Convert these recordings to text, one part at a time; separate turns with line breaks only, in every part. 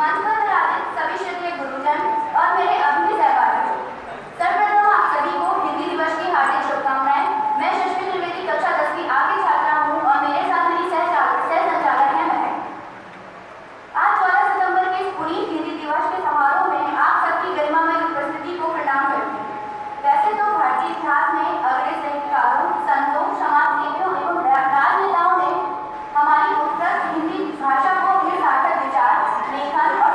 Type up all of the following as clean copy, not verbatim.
मंच पर विराजित सभी श्रद्धेय गुरुजन और मेरे अभिनव सहपाठी, सर्वप्रथम आप सभी को हिंदी दिवस की हार्दिक शुभकामनाएं। मैं शश्मी त्रिवेदी कक्षा 10 की आगे छात्रा हूँ और मेरे साथ मेरी सह संचालक है महक। आज 14 सितंबर के इस पुनीत हिंदी दिवस के समारोह में आप सबकी गरिमामय उपस्थिति को प्रणाम करती हूँ। वैसे तो भारतीय इतिहास में अग्रणी साहित्यकारों, संतों, समाजसेवियों एवं राजनेताओं ने हमारी उत्कृष्ट हिंदी भाषा को अपने सार्थक विचार, लेखन और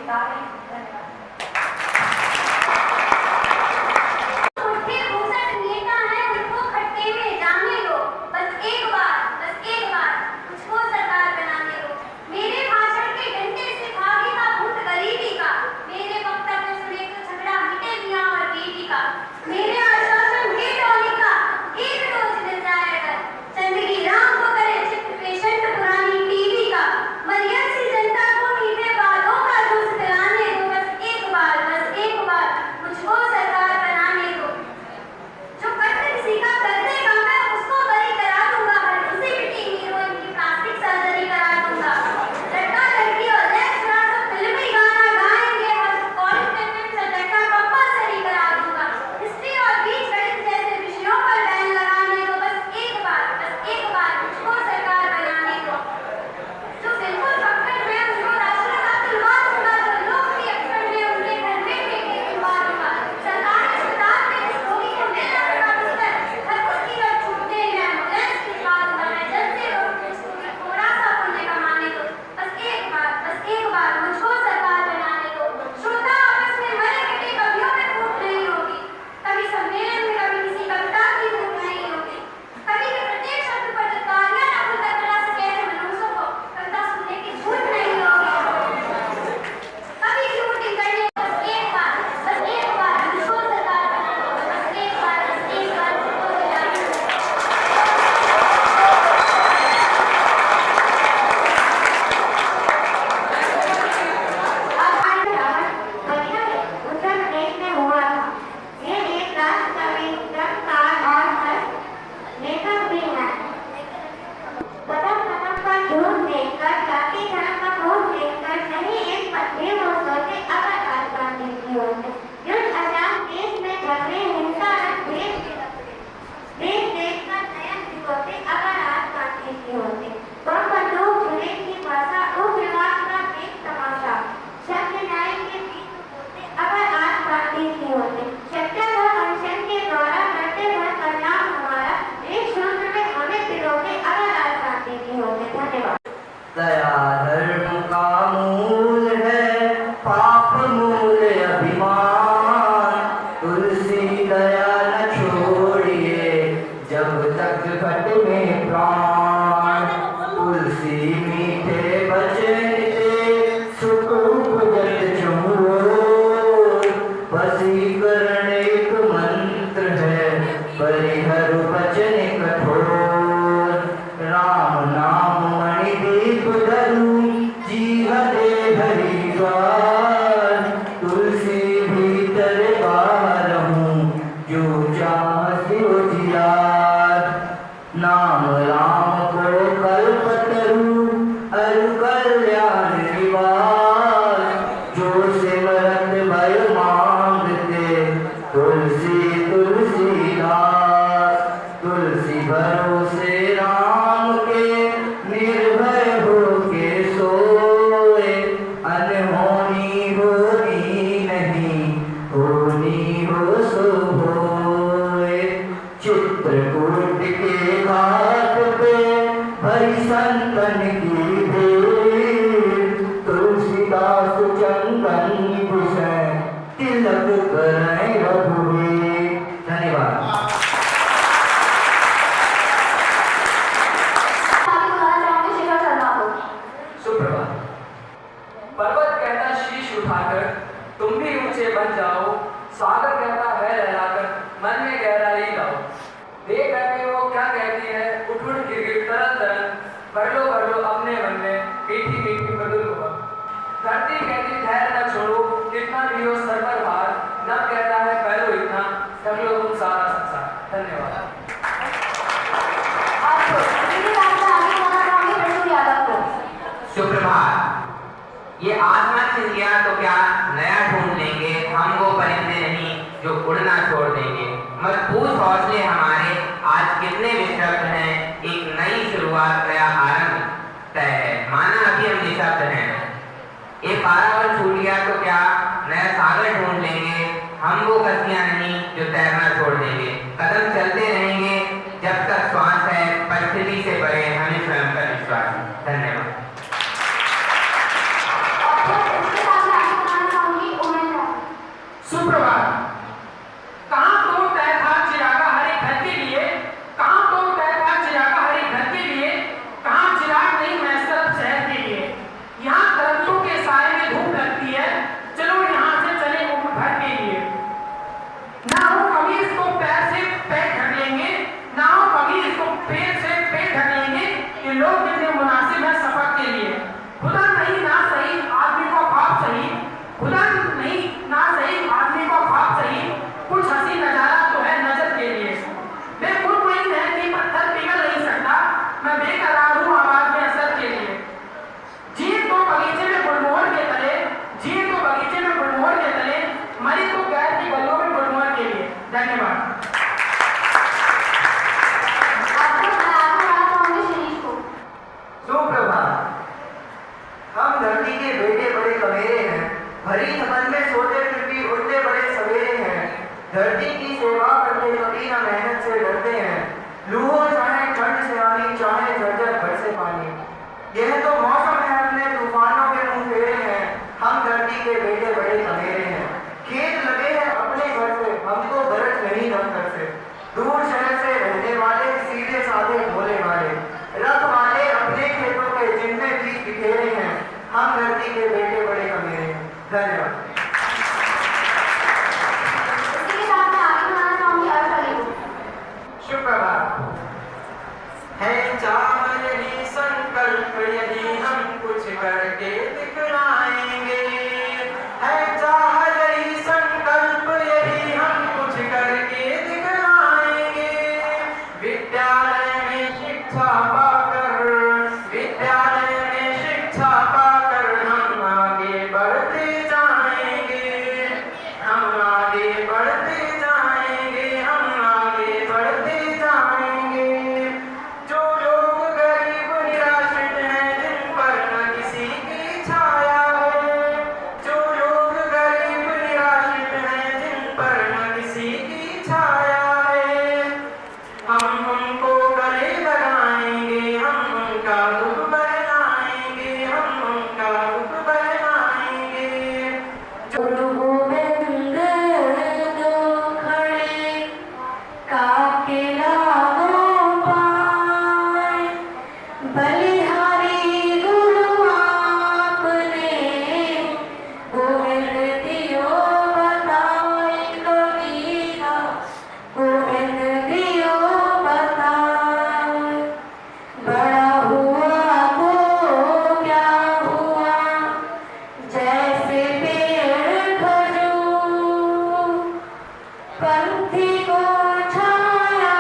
स्वीकार नहीं। धन्यवाद।
दया धर्म का मूल है, पाप मूल अभिमान। तुलसी दया न छोड़िए, जब तक घट में प्राण। तुलसी मीठे वचन से सुख उपजत चहुओर। वशीकरण एक मंत्र है, परिहर वचन कठोर। राम नाम मणिदीप धरू, जीव दे हरिद्वार। तुलसी भीतर बाहरहूँ, जो चाहत उजियार। नाम राम को कल्पतरु, अरु कल्याण निवास। जो सिमरत भय मांगते, तुलसी तुलसीदास। तुलसी भरोसे राम के, निर्भय होके सोए। अनहोनी होनी नहीं, होनी हो सो होए। चित्रकूट के घाट पे भई संतन की भीड़। तुलसीदास चंदन भूषण, तिलक करें रघुवीर। धन्यवाद।
सुप्रभात। पर्वत कहता शीश उठाकर, तुम भी ऊंचे बन जाओ। सागर कहता है लहराकर, मन में गहराई लाओ। देख कहती वो क्या कहती है, उठ उठ गिर तरन तरन। भर लो अपने मन में, मीठी मीठी मधुर मोहन। धरती कहती ठहर न छोड़ो, कितना भी हो सर पर भार। नभ कहता है पहलो इतना, ढक लो तुम सारा संसार। धन्यवाद।
सुप्रभात। ये आसमान से लिया तो क्या नया ढूंढ लेंगे, हम वो परिंदे नहीं जो उड़ना छोड़ देंगे। मत पूछ हौसले हमारे आज कितने विश्वस्त हैं, एक नई शुरुआत नया आरंभ तय है, माना अभी हम निशब्द हैं। ये पारावर छूट गया तो क्या नया सागर ढूंढ लेंगे, हम वो कश्तियां नहीं जो तैरना छोड़ देंगे। कदम चलते रहेंगे जब तक श्वास है, परिस्थिति से परे हमें स्वयं का विश्वास। धन्यवाद।
भरी थपन में सोते फिर भी उठते बड़े सवेरे हैं। धरती की सेवा करते कभी न मेहनत से डरते हैं। लूहो चाहे ठंड से आनी, चाहे झरझर बरसे पानी। यह तो मौसम है, अपने तूफानों के मुंह फेरे हैं। हम धरती के बेटे बड़े अमेरे हैं। खेत लगे हैं अपने घर से, हमको गरज नहीं दफ्तर से। दूर शहर से रहने वाले, सीधे साधे भोले वाले, रख वाले अपने खेतों के जिनमें बीज बिखेरे हैं। हम धरती के बेटे बड़े अमेरे हैं। धन्यवाद।
इसके साथ मैं आगे बढ़ाना चाहूंगी अर्थ को।
सुप्रभात। है चावल ही संकल्प यदि हम कुछ करके दिखलाएंगे। है चावल ही संकल्प यदि हम कुछ करके दिखलाएंगे। विद्यालय में शिक्षा पाकर, विद्यालय में शिक्षा पाकर हम आगे बढ़ते जाएंगे। हम आगे बढ़ते जाएंगे, हम आगे बढ़ते जाएंगे। जो लोग गरीब निराश्रित हैं, जिन पर न किसी की छाया है। जो लोग गरीब निराश्रित हैं, जिन पर न किसी की छाया है। हम उनको गले लगाएंगे, हम उनका दुख बनाएंगे, हम उनका दुख बनाएंगे।
गुरु गोविंद दो खड़े काके लागो पाए। बलिहारी गुरु आपने गोविंद दियो बताए। कबीरा गोविंद दियो बताए। बड़ा हुआ तो क्या हुआ, जैसे पेड़ खजूर। पंथी को छाया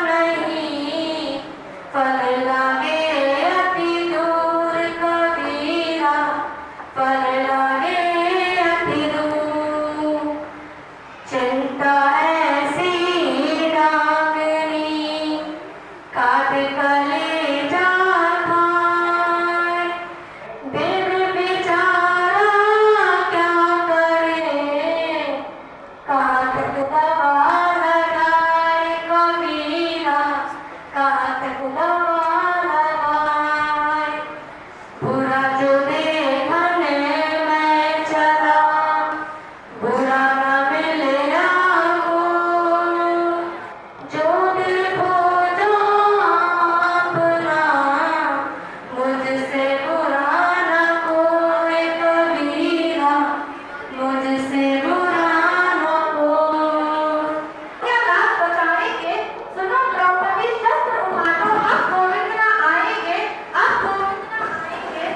नहीं, फल लगे अति दूर। कबीरा फल लगे अति दूर। चिंता ऐसी डांगनी, काट कलेजा खाए। बिन बेचारा क्या करे, काटक दवा लगाए। कबीरा काटक दवा लगाए। बुरा जो देखने में चला, बुरा न मिले आपको। जो दिल खोजो अपना, मुझसे बुरा न कोई। कबीरा मुझसे बुरा न कोई। क्या रात बचाएंगे, सुनो द्रौपदी शस्त्र उठा लो। अब गोविंद न आएंगे, अब गोविंद न आएंगे।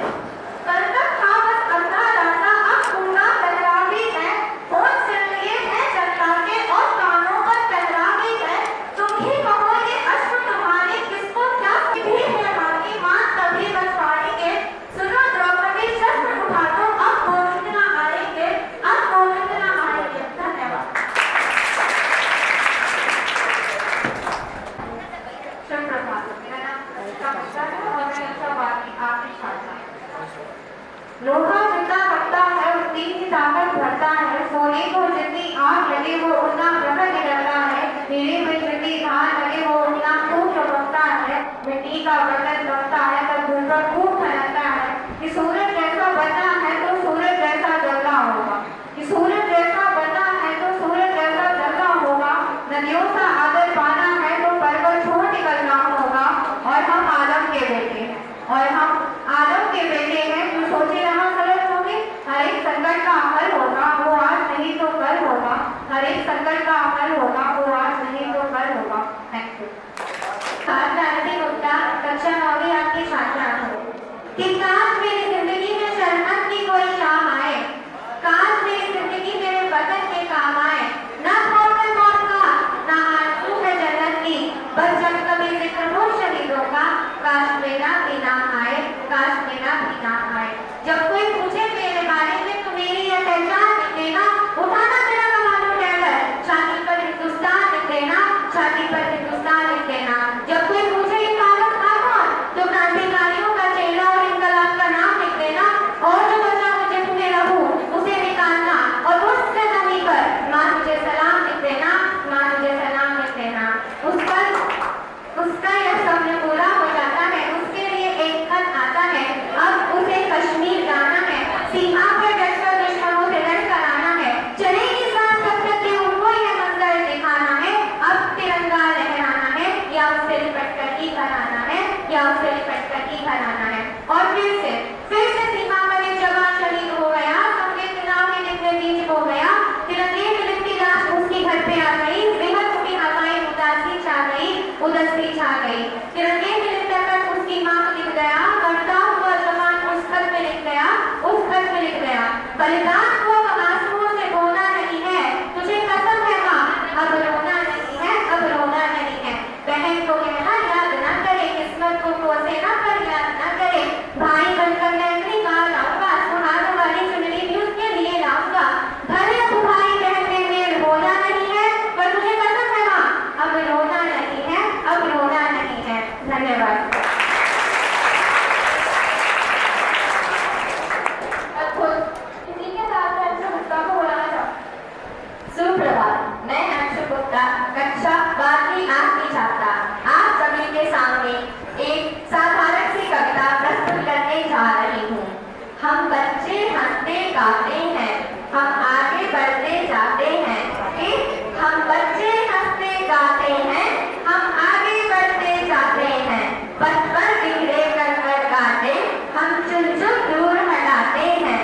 कल तक था बस अंधा रास्ता, अब पूरा लहरा भी है। होठ सिर लिए हैं जनता के, और कानों पर पहरा भी है। तुम ही कहो ये अश्रु तुम्हारे, किसको क्या भी है बाकी। मां तभी बच पाएंगे, सुनो द्रौपदी शस्त्र उठा लो। अब गोविंद न आएंगे, अब गोविंद न आएंगे। धन्यवाद। सुप्रभात। मेरा नाम कविता मिश्रा है और मैं उत्सववादी आपकी छात्रा हूँ। लोहा जितना पकता है उतनी ही ताकत भरता है। सोने को जितनी आग लगे वो उतना प्रखर निकलता है। हीरे में जितनी धार लगे वो उतना खूब चमकता है। मिट्टी का बर्तन बनता है तब धूल पर खूब फैलता है। कि सूरज जैसा बनना है तो सूरज जैसा जलना होगा। कि सूरज जैसा बनना है तो सूरज जैसा जलना होगा। नदियों का आदर पाना है तो पर्वत छोड़ निकलना होगा। और हम आदम के बेटे हैं, और हम आदम के बेटे हैं। जो सोचे यहाँ गलत होंगे, हर एक संकट का हल होगा, वो आज नहीं तो कल होगा। हर एक संकट का हल होगा, वो आज नहीं तो कल होगा। Thank you. भारती गुप्ता, कक्षा 9वीं आपकी छात्रा हूँ। कि काश मेरी जिंदगी में शरमत की कोई शाम आए। काश मेरी जिंदगी मेरे वतन के काम आए। ना खौफ है मौत का, ना आरज़ू है जन्नत की, बस जब कभी जिक्र हो शहीदों का। काश मेरा भी नाम आए, काश मेरा भी नाम आए। जब कोई पूछे मेरे बारे में तो मेरी यह पहचान लिख देना। उठाना मेरा कमानो टैगर, छाती पर हिंदुस्तान लिख देना, छाती पर हिंदुस्तान लिख देना। जब कोई पूछे ये कागज था कौन, तो क्रांतिकारियों का चेहरा और इनकलाब का नाम लिख देना। और जो बचा मुझे में रहूं, उसे
तेज हो गया। तिरंगे में लिपटी लाश उसके घर पे आ गई। बेहद उसकी हवाएं उदासी छा गई, उदासी छा गई। तिरंगे में लिपटा कर उसकी मां को लिख गया, बढ़ता हुआ जवान उस खत में लिख गया, उस खत में लिख गया, बलिदान हुआ आंसुओं से रोना नहीं है, तुझे कसम है मां, अब रोना नहीं है, अब रोना नहीं है। बहन को कहना याद न करे, किस्मत को कोसे न कर याद न करे। भाई बनकर मैं अपनी मां लाऊंगा, सुहाग वाली चुनरी भी उसके लिए लाऊंगा। भले अब भाई बहन में मेल होना नहीं है, पर तुझे कसम है मां, अब रोना नहीं है, अब रोना नहीं है। धन्यवाद।
इसी के साथ मैं अंशु गुप्ता को बुलाना चाहूँ।
सुप्रभात, मैं अंशु गुप्ता कक्षा 12वीं आठवीं छात्रा आप सभी के सामने एक साधारण सी कविता प्रस्तुत करने जा रही हूँ। हम बच्चे हंसते गाते हैं, हम आगे बढ़ते जाते हैं। हम बच्चे हंसते गाते हैं, हम आगे बढ़ते जाते हैं। पथ पर बिखरे कर गाते, हम चुन चुन दूर हटाते हैं।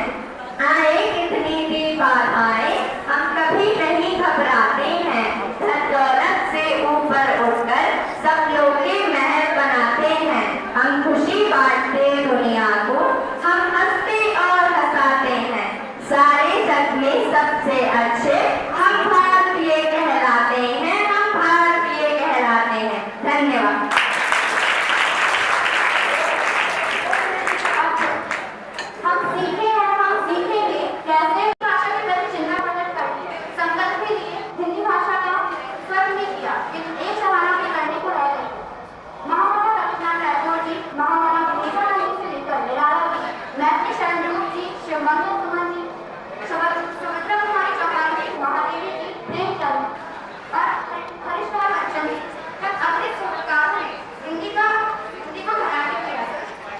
आए कितनी भी बाधाएं, हम कभी नहीं घबराते हैं। धन दौलत से ऊपर उठकर सब लोग के महल बनाते हैं। हम खुशी बांटते दुनिया को, हम हंसते और हंसाते हैं। सारे जग में सबसे अच्छे हम भारतीय कहलाते हैं, हम भारतीय कहलाते हैं। धन्यवाद।
हम सीखे हैं, हम सीखेंगे कैसे भाषा के प्रति चिंता प्रकट करनी है। संकल्प के लिए हिंदी भाषा का स्वर भी किया, लेकिन एक सहारा भी करने को रह गई। महामानव रविन्द्रनाथ टैगोर जी, महामानव विवेकानंद से लेकर निराला जी, मैत्री शरण जी, शिवमंगल सुमन जी, सुभद्रा कुमारी चौहान जी, महादेवी जी, प्रेमचंद और हरीश बच्चन जी तक अपने सूत्रकारों ने हिंदी को घराने किया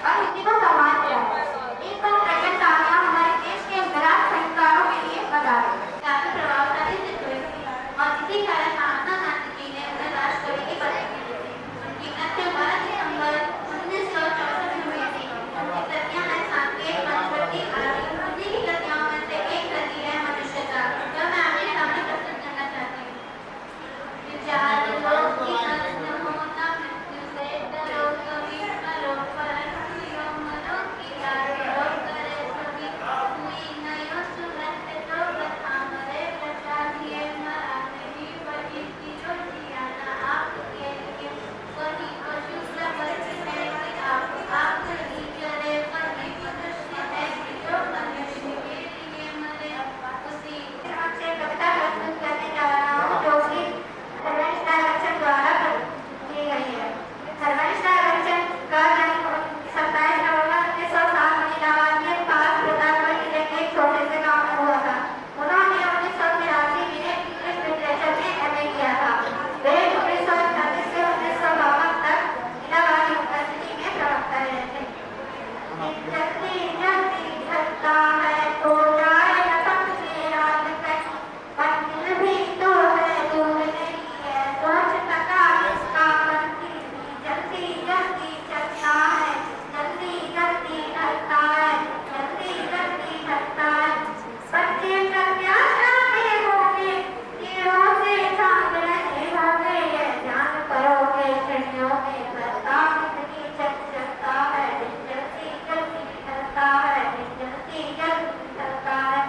और हिंदी को सम्मान किया है। एक बार प्रकट तालियां हमारे देश के विराट संस्कारों के लिए बजा रही हैं। काफी प्रभावशाली सिद्ध हुई और इसी कारण महात्मा गांधी जी ने उन्हें राष्ट्रकवि की पदवी दी थी। उनकी मृत्यु 12 दिसंबर 1964 में हुई थी। उनकी कृतियां हैं सांकेत, पंचवटी आदि। उन्हीं की कृतियों में से एक कृति है मनुष्यता, जो मैं आपके सामने प्रस्तुत करना चाहती हूँ। विचार लोक की अंत होता मृत्यु से, डरो कभी मरो पर हुइयो मरो की याद करो करे सभी। हुई नयो सुरत तो कथा मरे प्रजा दिए मरा नहीं वही की जो जियाना आपके लिए। वही पशु प्रपंच है कि आप ही चले, वही मनुष्य है कि जो मनुष्य के लिए मरे। उसी आपसे कविता प्रस्तुत करने जा रहा हूँ, जो कि धर्मनिष्ठा रक्षण द्वारा की गई है। धर्मनिष्ठा रक्षण का जन्म 27 नवंबर 1907 में इलाहाबाद के पास प्रतापगढ़ जिले के एक छोटे से गांव में हुआ था। उन्होंने 1983 में इंग्लिश लिटरेचर में MA किया था। वे 1938 से 1952 तक इलाहाबाद यूनिवर्सिटी में प्रवक्ता रहे थे। जल्दी जल्दी चलता है तो जाए न समझे रात कहीं, मंजिल भी तो है दूर नहीं है, स्वच्छता का इसका मंदिर भी जल्दी जल्दी चलता है, जल्दी जल्दी ढलता है, जल्दी जल्दी ढलता है। बच्चे प्रत्याशा में होंगे, तीरों से चांद रहे होंगे, ये ध्यान करोगे चिड़ियों में प्रताप कितनी चलता है, जल्दी जल्दी ढलता है, जल्दी जल्दी ढलता है।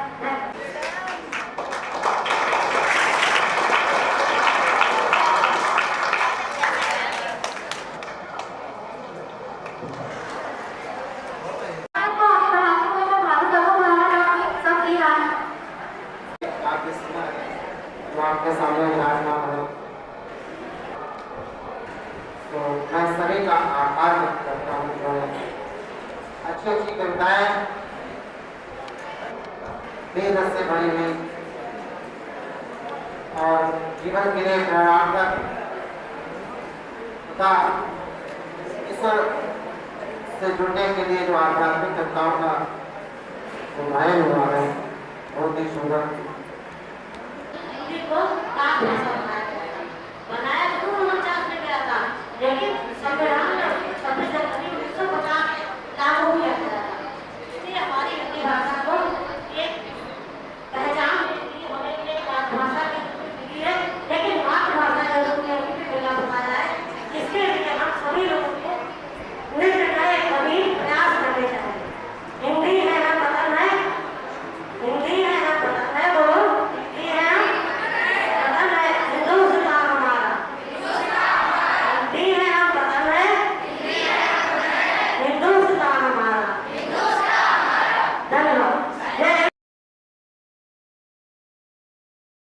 आपके सामने विराजमान है, तो मैं सभी का आभार व्यक्त करता हूँ जो अच्छी अच्छी कविताएं बेहद से बड़ी हुई और जीवन के लिए प्रेरणात्मक तथा ईश्वर से जुड़ने के लिए जो आध्यात्मिक कविताओं का गायन हुआ है, बहुत ही सुंदर।
बनाया तो 49 में गया था, लेकिन संग्रह